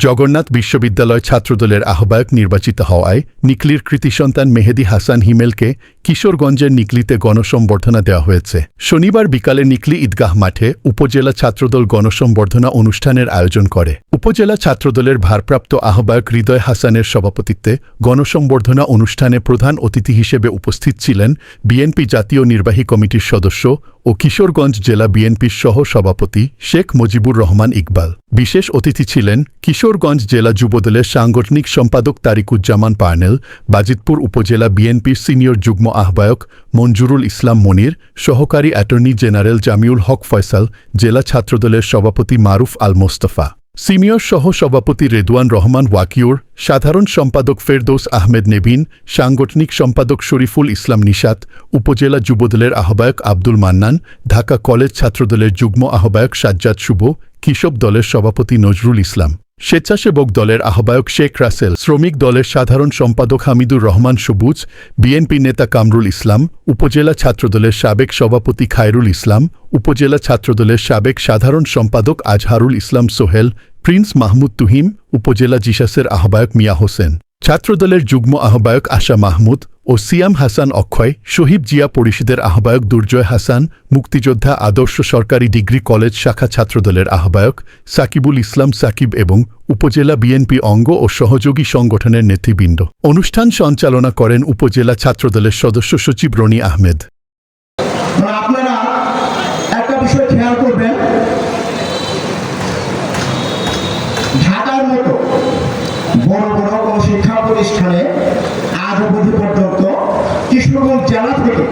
জগন্নাথ বিশ্ববিদ্যালয় ছাত্রদলের আহ্বায়ক নির্বাচিত হওয়ায় নিকলির কৃতি সন্তান মেহেদী হাসান হিমেলকে কিশোরগঞ্জের নিকলিতে গণসংবর্ধনা দেওয়া হয়েছে। শনিবার বিকালে নিকলি ঈদগাহ মাঠে উপজেলা ছাত্রদল গণসংবর্ধনা অনুষ্ঠানের আয়োজন করে। উপজেলা ছাত্রদলের ভারপ্রাপ্ত আহ্বায়ক হৃদয় হাসানের সভাপতিত্বে গণসংবর্ধনা অনুষ্ঠানে প্রধান অতিথি হিসেবে উপস্থিত ছিলেন বিএনপি জাতীয় নির্বাহী কমিটির সদস্য ও কিশোরগঞ্জ জেলা বিএনপির সহ সভাপতি শেখ মুজিবুর রহমান ইকবাল। বিশেষ অতিথি ছিলেন কিশোরগঞ্জ জেলা যুবদলের সাংগঠনিক সম্পাদক তারিকুজ্জামান পার্নেল, বাজিতপুর উপজেলা বিএনপির সিনিয়র যুগ্ম আহ্বায়ক মঞ্জুরুল ইসলাম মনির, সহকারী অ্যাটর্নি জেনারেল জামিউল হক ফয়সাল, জেলা ছাত্রদলের সভাপতি মারুফ আল মোস্তফা, সিনিয়র সহ সভাপতি রেদওয়ান রহমান ওয়াকিউর, সাধারণ সম্পাদক ফেরদৌস আহমেদ নেভিন, সাংগঠনিক সম্পাদক শরীফুল ইসলাম নিশাত, উপজেলা যুবদলের আহ্বায়ক আব্দুল মান্নান, ঢাকা কলেজ ছাত্রদলের যুগ্ম আহ্বায়ক সাজ্জাদ শুভ, কৃষক দলের সভাপতি নজরুল ইসলাম, স্বেচ্ছাসেবক দলের আহ্বায়ক শেখ রাসেল, শ্রমিক দলের সাধারণ সম্পাদক হামিদুর রহমান সবুজ, বিএনপি নেতা কামরুল ইসলাম, উপজেলা ছাত্রদলের সাবেক সভাপতি খায়রুল ইসলাম, উপজেলা ছাত্রদলের সাবেক সাধারণ সম্পাদক আজহারুল ইসলাম সোহেল, প্রিন্স মাহমুদ তুহিম, উপজেলা জিসাসের আহ্বায়ক মিয়া হোসেন, ছাত্রদলের যুগ্ম আহ্বায়ক আশা মাহমুদ ও সিয়াম হাসান অক্ষয়, শহীদ জিয়া পরিষদের আহ্বায়ক দুর্জয় হাসান, মুক্তিযোদ্ধা আদর্শ সরকারি ডিগ্রি কলেজ শাখা ছাত্রদলের আহ্বায়ক সাকিবুল ইসলাম সাকিব এবং উপজেলা বিএনপি অঙ্গ ও সহযোগী সংগঠনের নেতৃবৃন্দ। অনুষ্ঠান সঞ্চালনা করেন উপজেলা ছাত্রদলের সদস্য সচিব রনি আহমেদ। আপনারা একটা বিষয় খেয়াল করবেন, ঢাকার মতো বড় বড় কোনো শিক্ষা প্রতিষ্ঠানে আজ অবধি পর্যন্ত কিশোরগঞ্জ জেলা থেকে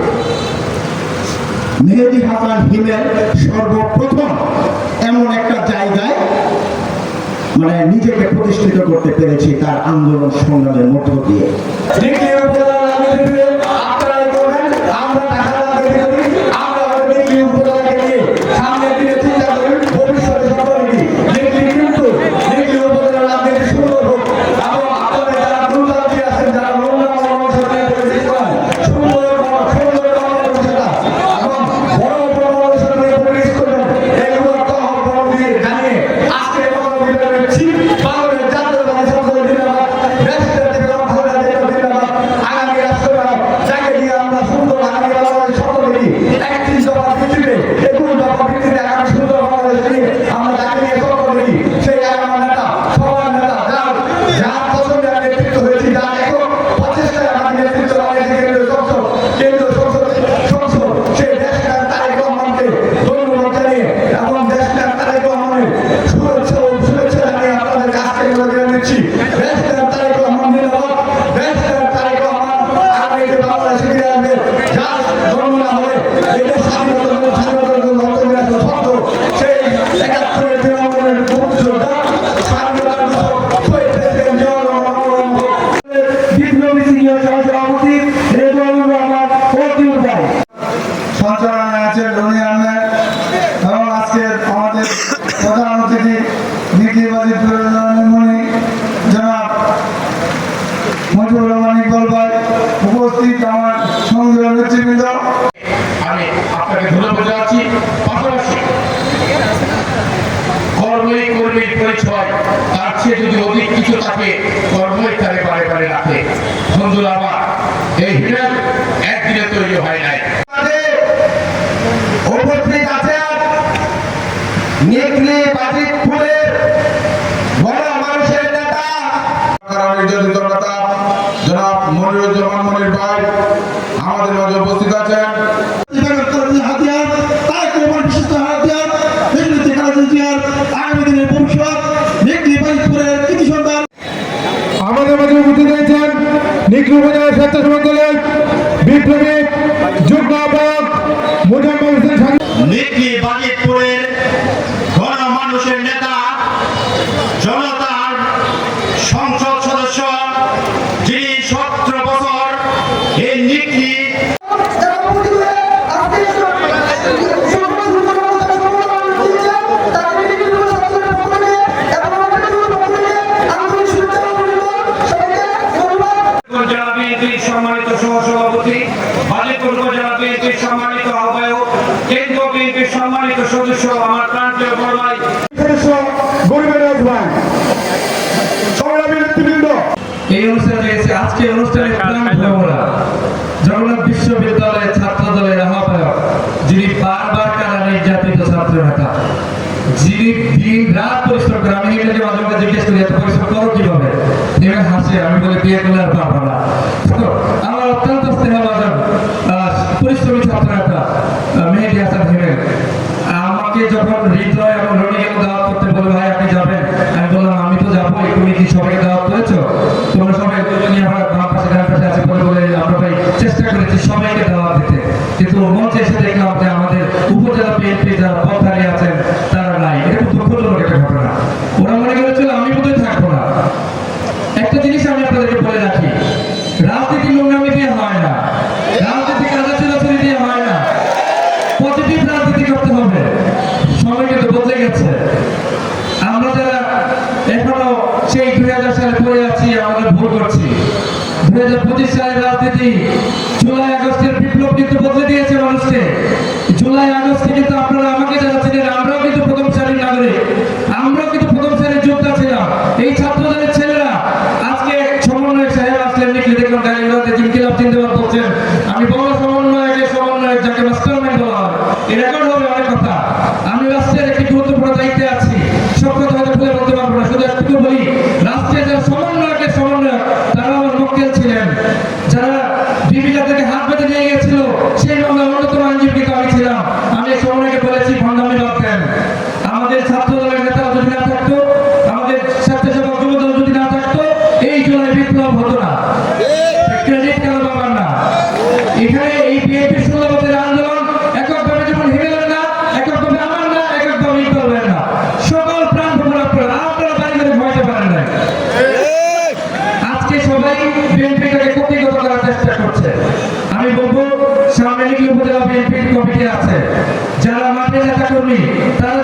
মেহেদী হাসান হিমেল সর্বপ্রথম এমন একটা জায়গায় নিজেকে প্রতিষ্ঠিত করতে পেরেছে তার আন্দোলন সংগ্রামের মধ্য দিয়ে। সঞ্চালনায় আছে রনি আহমেদ এবং আজকের আমাদের প্রধান অতিথি নিকলি বাজিতপুরের মণি জনাব মুজিবুর রহমান ইকবাল ভাই, উপস্থিত আমার সঙ্গে নেতৃবৃন্দ, আমি আপনাকে ধন্যবাদ জানাচ্ছি। পাশাপাশি কর্মই কর্মীর পরিচয়, তার চেয়ে যদি অধিক কিছু থাকে কর্মই তারে বারে বারে রাখে। বন্ধুরা আমার, এই হিমেল একদিনে তৈরি হয় নাই। উপস্থিত আছেন নিকলি বাজিতপুরের বড় মানুষের নেতা নির্যাতিত নেতা জনাব মনিরুজ্জামান মনির ভাই আমাদের মাঝে উপস্থিত আছেন। আমাদের মাঝে উপস্থিত হয়েছেন নিকলি উপজেলা স্বেচ্ছাসেবক দলের বিপ্লবী যুগ্ম আহ্বায়ক মোজাম্মেল হোসেন, নিকলি বাজিতপুরের গণমানুষের নেতা, জনতার সংসদ সদস্য, যিনি 17 বছর এই নিকলি সম্মানিত সহসভাপতি, বাজিতপুর উপজেলা বিএনপির সম্মানিত আহ্বায়ক, কেন্দ্রীয় বিএনপির সম্মানিত সদস্য, আমার প্রান্তীয় বড় ভাই গরিবের রাজভাই সংগ্রামী নেতৃবৃন্দ, এই অনুষ্ঠানে এসে আজকে অনুষ্ঠানে জগন্নাথ বিশ্ববিদ্যালয়ের ছাত্র দলের আহ্বায়ক, যিনি বারবার কারা নির্যাতিত ছাত্র নেতা, যিনি দিন রাত পরিশ্রম করে। আমি এটাকে মাঝে মাঝে জিজ্ঞেস করি এত পরিশ্রম করো কিভাবে, এবার হাসে। আমি বলি বিয়ে করলে আর পারবো না। তো আমার অত্যন্ত স্নেহভাজন পরিশ্রমী ছাত্র নেতা মেহেদী হাসান হিমেল আমাকে যখন হৃদয় এবং রনিকে দাওয়াত করতে বলে, ভাই আপনি যাবেন, আমি বললাম আমি তো যাবো, তুমি কি সবাইকে দাওয়াত করেছো? তোমরা সবাই দুজনই আমার বাম পাশে ডান পাশে আছে বলে বলে আমরা ভাই চেষ্টা করেছি সবাইকে দাওয়াত দিতে, কিন্তু মঞ্চে এসে দেখলাম যে আমাদের উপজেলা বিএনপি যারা পথধারী আছেন তারা নাই। এটা খুব দুঃখজনক একটা ঘটনা। ওরা মনে করেছিল আমি বোধহয় থাকবো না। একটা জিনিস আমি আপনাদেরকে বলে রাখি, রাজনীতি নোংরামি দিয়ে হয় না, রাজনীতি কাদা চুলাচুরি দিয়ে হয় না, পজিটিভ রাজনীতি করতে হবে। সময় কিন্তু বদলে গেছে। আমরা যারা এখনো সেই 2000 সালে পড়ে আছি, আমাদের ভুল করছি। 2025 সালের রাজনীতি, জুলাই আগস্টের বিপ্লব কিন্তু বদলে দিয়েছে মানুষকে। জুলাই আগস্টে কিন্তু আপনারা আমাকে যারা ছিলেন, আমরাও কিন্তু প্রথম সারির নাগরিক, আমরাও কিন্তু প্রথম সারির যোদ্ধা ছিলাম। এই ছাত্র দলের ছেলেরা আজকে সমন্বয়ক সাহেব আসলেন, লিখলে দেখলাম গাড়িগুলোতে জিনকিলাপ জিন্দাবাদ বলছেন। আমি বড় সমন্বয়ক যাকে মাস্টারমাইন্ড বলা হয়, এরকম হবে অনেক কথা। আমি রাষ্ট্রের একটি গুরুত্বপূর্ণ দায়িত্বে আছি, সব কথা হয়তো খুলে বলতে পারবো না, শুধু একটু বলি, রাষ্ট্রের যারা সমন্বয়ক তারা আমার মক্কেল ছিলেন। যারা বিবিকা থেকে হাত বেঁধে নিয়ে গেছিল, সেই মামলার অন্যতম আইনজীবী কিন্তু আমি ছিলাম। আমি সমন্বয়কে বলেছি ভণ্ডামি বাদ দেন। আমাদের ছাত্র দলের নেতারা যদি না থাকতো, আমাদের স্বেচ্ছাসেবক যুব দল যদি না থাকতো, এই জুলাই বিপ্লব হতো না। ক্রেডিট কেন পাবেন না? এখানে এই বিএনপি 16 বছরের আন্দোলন এককভাবে যেমন হিমেলের না, এককভাবে আমার না, এককভাবে ইকবালের না, সকল প্রাণ ভ্রমণ আপনারা বাড়ি করে ঘুমাইতে পারেন না। আজকে সবাই বিএনপিটাকে ক্ষতিগত করার চেষ্টা করছে। আমি বলবো সামনে উপজেলা বিএনপির কমিটি আছে, যারা মাঠে নেতা কর্মী, তারা